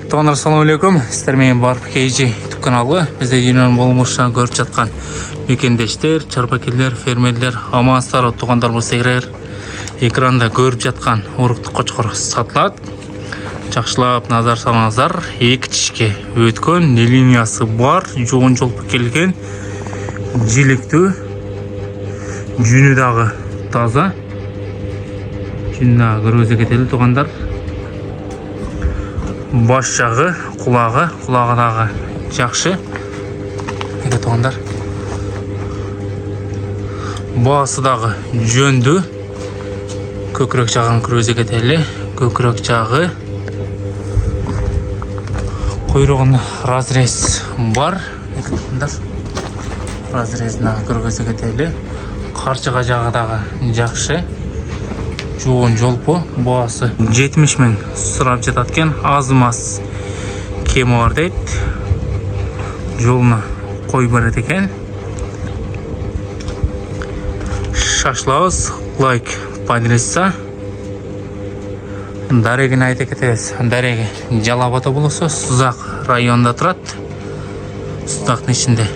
Туғандар, салам алейкум. Сіздер менен барып KG YouTube каналы. Бізде дүйнөнүн болмушан көрүп жаткан мекендештер, чарбакерлер, фермерлер, амансыздар. Туғандар, болсаңыздар экранда көрүп жаткан уруктук кочкор сатылат. Жакшылап назар салыңыздар. Эки тишке өткөн, линиясы бар, жоон жолуп келген, жиликтүү, жүнү дагы таза. Жүнү көргөзө кетели туғандар. Баш жағы, құлағы дағы жақшы. Еке туғандар. Басы дағы жөнді. Көкірек жағын көргөзө кетели. Көкірек жағы. Құйрығын разрез бар. Еке туғандар. Разрезін көргөзө кетели. Қарчыға жағы дағы жақшы. Жоон жолпу, басы 70 миң сурап жататкен, аз-маз кеми бар дейт. Жолуна кой барат экен. Шашлабыз, лайк подписка. Дарегин айта кетебиз. Дареги Жалал Абад облусу, Сузак районунда турат. Сузактын ичинде.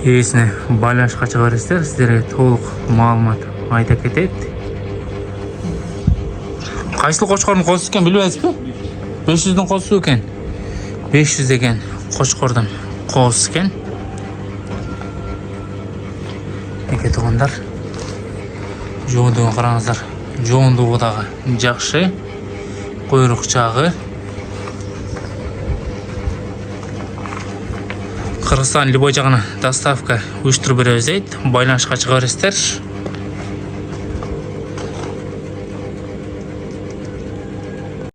Ээсине байланышка чыга бересиздер, сиздерге толук маалымат айта кетет. Кайсыл кочкордун козусу экен билбейсизби? 500дүн козусу экен. 500 деген кочкордун козусу экен. Эке тугандар, жоондугун караңыздар. Жоондугу дагы жакшы. Койрук жагы. Кыргызстан любой жагына доставка уюштуруп беребиз дейт. Байланышка чыга бересиздер.